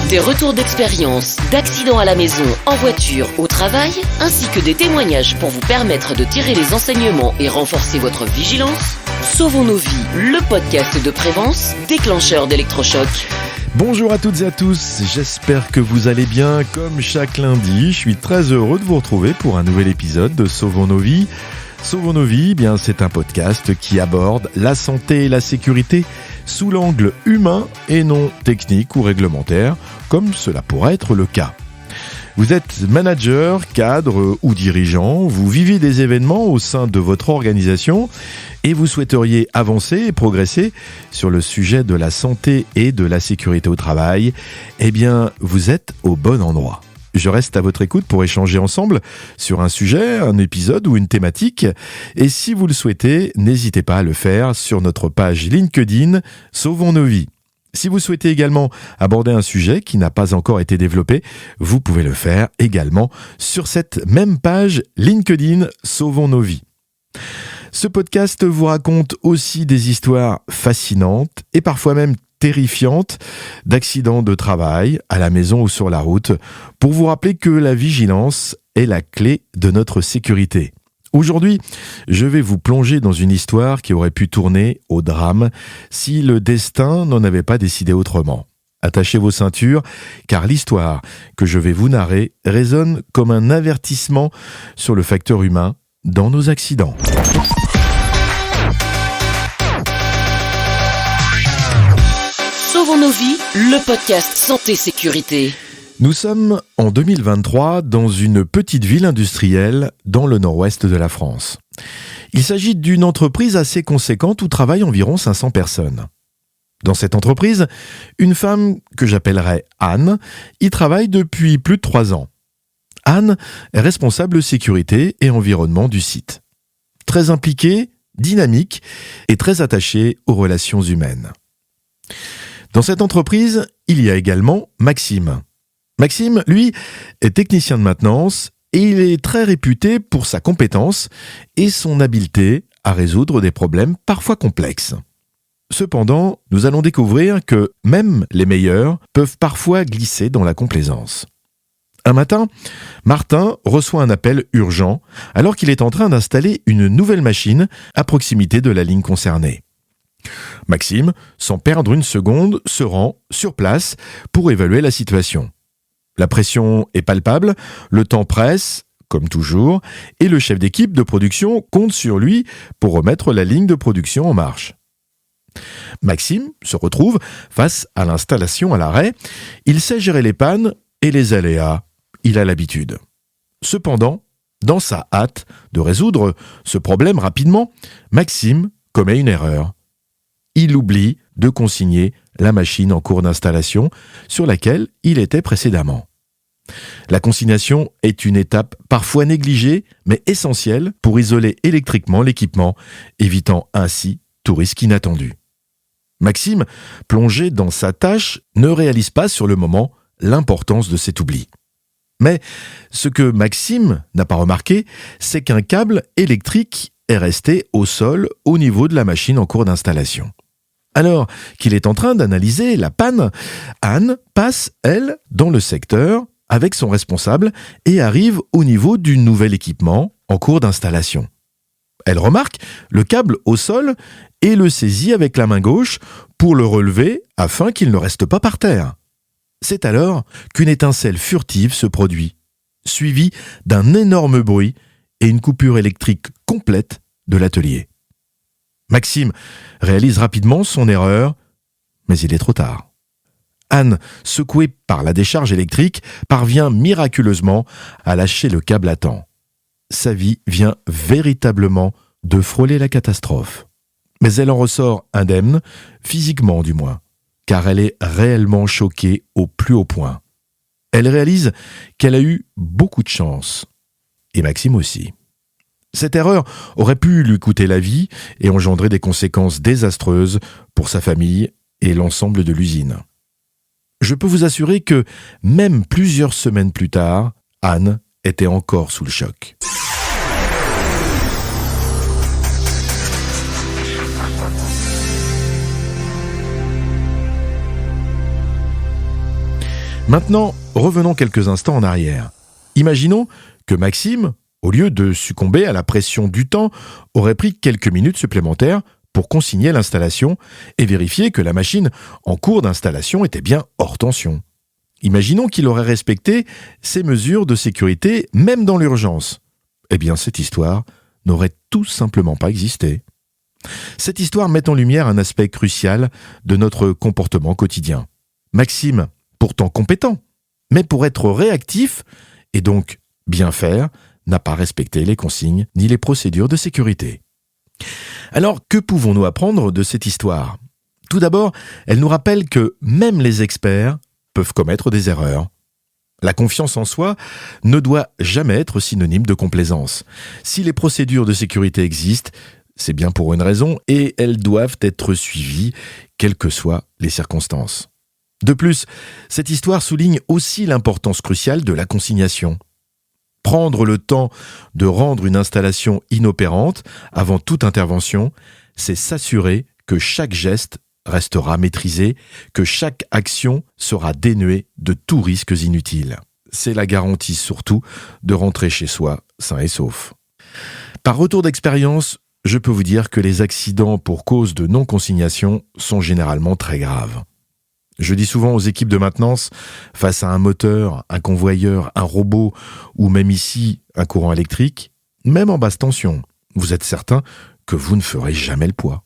Des retours d'expérience, d'accidents à la maison, en voiture, au travail, ainsi que des témoignages pour vous permettre de tirer les enseignements et renforcer votre vigilance. Sauvons nos vies, le podcast de Prévence, déclencheur d'électrochoc. Bonjour à toutes et à tous, j'espère que vous allez bien. Comme chaque lundi, je suis très heureux de vous retrouver pour un nouvel épisode de Sauvons nos vies. Sauvons nos vies, c'est un podcast qui aborde la santé et la sécurité sous l'angle humain et non technique ou réglementaire, comme cela pourrait être le cas. Vous êtes manager, cadre ou dirigeant, vous vivez des événements au sein de votre organisation et vous souhaiteriez avancer et progresser sur le sujet de la santé et de la sécurité au travail, vous êtes au bon endroit. Je reste à votre écoute pour échanger ensemble sur un sujet, un épisode ou une thématique. Et si vous le souhaitez, n'hésitez pas à le faire sur notre page LinkedIn Sauvons nos vies. Si vous souhaitez également aborder un sujet qui n'a pas encore été développé, vous pouvez le faire également sur cette même page LinkedIn Sauvons nos vies. Ce podcast vous raconte aussi des histoires fascinantes et parfois même terrifiantes d'accidents de travail, à la maison ou sur la route, pour vous rappeler que la vigilance est la clé de notre sécurité. Aujourd'hui, je vais vous plonger dans une histoire qui aurait pu tourner au drame si le destin n'en avait pas décidé autrement. Attachez vos ceintures, car l'histoire que je vais vous narrer résonne comme un avertissement sur le facteur humain dans nos accidents. Sauvons nos vies, le podcast santé-sécurité. Nous sommes en 2023 dans une petite ville industrielle dans le nord-ouest de la France. Il s'agit d'une entreprise assez conséquente où travaillent environ 500 personnes. Dans cette entreprise, une femme que j'appellerai Anne y travaille depuis plus de 3 ans. Anne est responsable sécurité et environnement du site. Très impliquée, dynamique et très attachée aux relations humaines. Dans cette entreprise, il y a également Maxime. Maxime, lui, est technicien de maintenance et il est très réputé pour sa compétence et son habileté à résoudre des problèmes parfois complexes. Cependant, nous allons découvrir que même les meilleurs peuvent parfois glisser dans la complaisance. Un matin, Martin reçoit un appel urgent alors qu'il est en train d'installer une nouvelle machine à proximité de la ligne concernée. Maxime, sans perdre une seconde, se rend sur place pour évaluer la situation. La pression est palpable, le temps presse, comme toujours, et le chef d'équipe de production compte sur lui pour remettre la ligne de production en marche. Maxime se retrouve face à l'installation à l'arrêt. Il sait gérer les pannes et les aléas. Il a l'habitude. Cependant, dans sa hâte de résoudre ce problème rapidement, Maxime commet une erreur. Il oublie de consigner la machine en cours d'installation sur laquelle il était précédemment. La consignation est une étape parfois négligée, mais essentielle pour isoler électriquement l'équipement, évitant ainsi tout risque inattendu. Maxime, plongé dans sa tâche, ne réalise pas sur le moment l'importance de cet oubli. Mais ce que Maxime n'a pas remarqué, c'est qu'un câble électrique est resté au sol au niveau de la machine en cours d'installation. Alors qu'il est en train d'analyser la panne, Anne passe, elle, dans le secteur avec son responsable et arrive au niveau du nouvel équipement en cours d'installation. Elle remarque le câble au sol et le saisit avec la main gauche pour le relever afin qu'il ne reste pas par terre. C'est alors qu'une étincelle furtive se produit, suivie d'un énorme bruit et une coupure électrique complète de l'atelier. Maxime réalise rapidement son erreur, mais il est trop tard. Anne, secouée par la décharge électrique, parvient miraculeusement à lâcher le câble à temps. Sa vie vient véritablement de frôler la catastrophe. Mais elle en ressort indemne, physiquement du moins, car elle est réellement choquée au plus haut point. Elle réalise qu'elle a eu beaucoup de chance. Et Maxime aussi. Cette erreur aurait pu lui coûter la vie et engendrer des conséquences désastreuses pour sa famille et l'ensemble de l'usine. Je peux vous assurer que, même plusieurs semaines plus tard, Anne était encore sous le choc. Maintenant, revenons quelques instants en arrière. Imaginons que Maxime, au lieu de succomber à la pression du temps, aurait pris quelques minutes supplémentaires pour consigner l'installation et vérifier que la machine en cours d'installation était bien hors tension. Imaginons qu'il aurait respecté ces mesures de sécurité même dans l'urgence. Eh bien, cette histoire n'aurait tout simplement pas existé. Cette histoire met en lumière un aspect crucial de notre comportement quotidien. Maxime, pourtant compétent, mais pour être réactif et donc bien faire, n'a pas respecté les consignes ni les procédures de sécurité. Alors, que pouvons-nous apprendre de cette histoire ? Tout d'abord, elle nous rappelle que même les experts peuvent commettre des erreurs. La confiance en soi ne doit jamais être synonyme de complaisance. Si les procédures de sécurité existent, c'est bien pour une raison et elles doivent être suivies, quelles que soient les circonstances. De plus, cette histoire souligne aussi l'importance cruciale de la consignation. Prendre le temps de rendre une installation inopérante avant toute intervention, c'est s'assurer que chaque geste restera maîtrisé, que chaque action sera dénuée de tout risques inutiles. C'est la garantie surtout de rentrer chez soi sain et sauf. Par retour d'expérience, je peux vous dire que les accidents pour cause de non-consignation sont généralement très graves. Je dis souvent aux équipes de maintenance, face à un moteur, un convoyeur, un robot ou même ici un courant électrique, même en basse tension, vous êtes certain que vous ne ferez jamais le poids.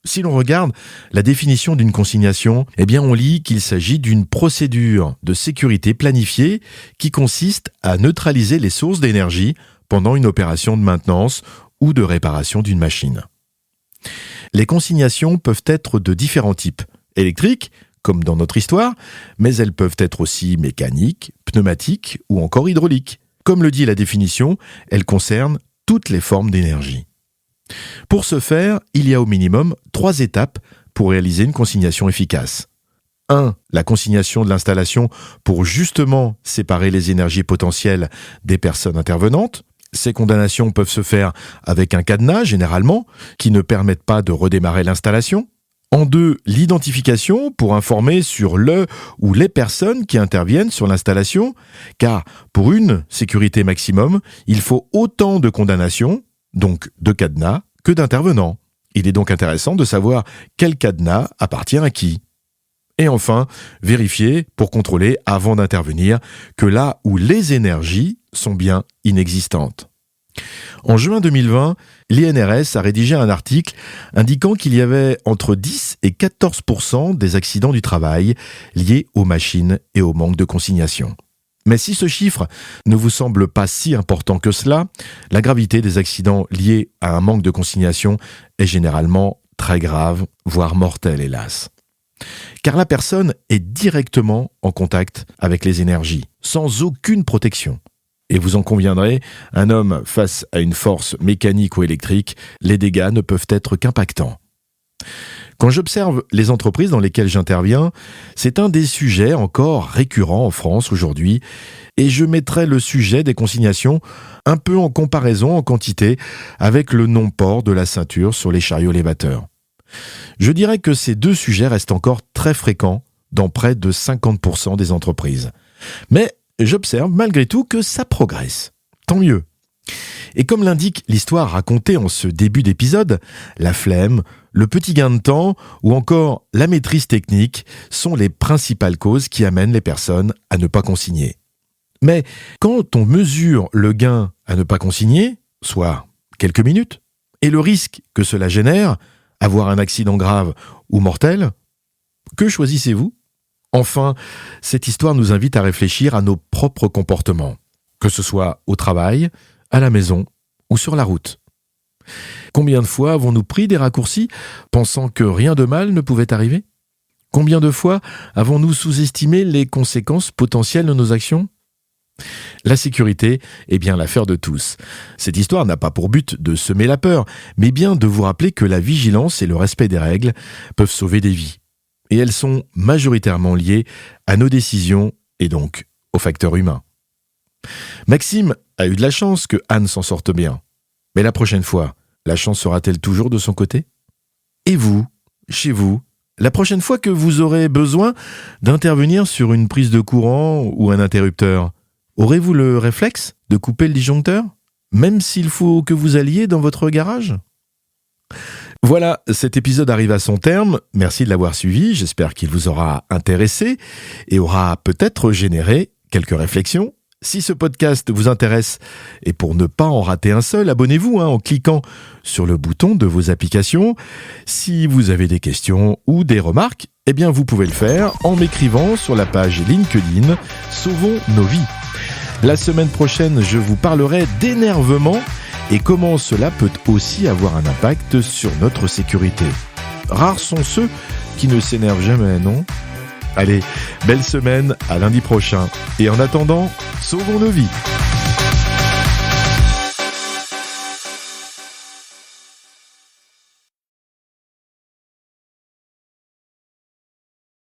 Si l'on regarde la définition d'une consignation, on lit qu'il s'agit d'une procédure de sécurité planifiée qui consiste à neutraliser les sources d'énergie pendant une opération de maintenance ou de réparation d'une machine. Les consignations peuvent être de différents types, électriques, comme dans notre histoire, mais elles peuvent être aussi mécaniques, pneumatiques ou encore hydrauliques. Comme le dit la définition, elles concernent toutes les formes d'énergie. Pour ce faire, il y a au minimum 3 étapes pour réaliser une consignation efficace. 1. La consignation de l'installation pour justement séparer les énergies potentielles des personnes intervenantes. Ces condamnations peuvent se faire avec un cadenas, généralement, qui ne permettent pas de redémarrer l'installation. En 2, l'identification pour informer sur le ou les personnes qui interviennent sur l'installation, car pour une sécurité maximum, il faut autant de condamnations, donc de cadenas, que d'intervenants. Il est donc intéressant de savoir quel cadenas appartient à qui. Et enfin, vérifier pour contrôler avant d'intervenir que là où les énergies sont bien inexistantes. En juin 2020, l'INRS a rédigé un article indiquant qu'il y avait entre 10 et 14% des accidents du travail liés aux machines et au manque de consignation. Mais si ce chiffre ne vous semble pas si important que cela, la gravité des accidents liés à un manque de consignation est généralement très grave, voire mortelle, hélas. Car la personne est directement en contact avec les énergies, sans aucune protection. Et vous en conviendrez, un homme face à une force mécanique ou électrique, les dégâts ne peuvent être qu'impactants. Quand j'observe les entreprises dans lesquelles j'interviens, c'est un des sujets encore récurrents en France aujourd'hui, et je mettrai le sujet des consignations un peu en comparaison en quantité avec le non-port de la ceinture sur les chariots élévateurs. Je dirais que ces 2 sujets restent encore très fréquents dans près de 50% des entreprises. Mais j'observe malgré tout que ça progresse. Tant mieux. Et comme l'indique l'histoire racontée en ce début d'épisode, la flemme, le petit gain de temps ou encore la maîtrise technique sont les principales causes qui amènent les personnes à ne pas consigner. Mais quand on mesure le gain à ne pas consigner, soit quelques minutes, et le risque que cela génère, avoir un accident grave ou mortel, que choisissez-vous ? Enfin, cette histoire nous invite à réfléchir à nos propres comportements, que ce soit au travail, à la maison ou sur la route. Combien de fois avons-nous pris des raccourcis pensant que rien de mal ne pouvait arriver ? Combien de fois avons-nous sous-estimé les conséquences potentielles de nos actions ? La sécurité est bien l'affaire de tous. Cette histoire n'a pas pour but de semer la peur, mais bien de vous rappeler que la vigilance et le respect des règles peuvent sauver des vies. Et elles sont majoritairement liées à nos décisions et donc aux facteurs humains. Maxime a eu de la chance que Anne s'en sorte bien. Mais la prochaine fois, la chance sera-t-elle toujours de son côté ? Et vous, chez vous, La prochaine fois que vous aurez besoin d'intervenir sur une prise de courant ou un interrupteur, aurez-vous le réflexe de couper le disjoncteur, même s'il faut que vous alliez dans votre garage ? Voilà, cet épisode arrive à son terme. Merci de l'avoir suivi. J'espère qu'il vous aura intéressé et aura peut-être généré quelques réflexions. Si ce podcast vous intéresse et pour ne pas en rater un seul, abonnez-vous en cliquant sur le bouton de vos applications. Si vous avez des questions ou des remarques, vous pouvez le faire en m'écrivant sur la page LinkedIn « Sauvons nos vies ». La semaine prochaine, je vous parlerai d'énervement et comment cela peut aussi avoir un impact sur notre sécurité. Rares sont ceux qui ne s'énervent jamais, non ? Allez, belle semaine, à lundi prochain. Et en attendant, sauvons nos vies.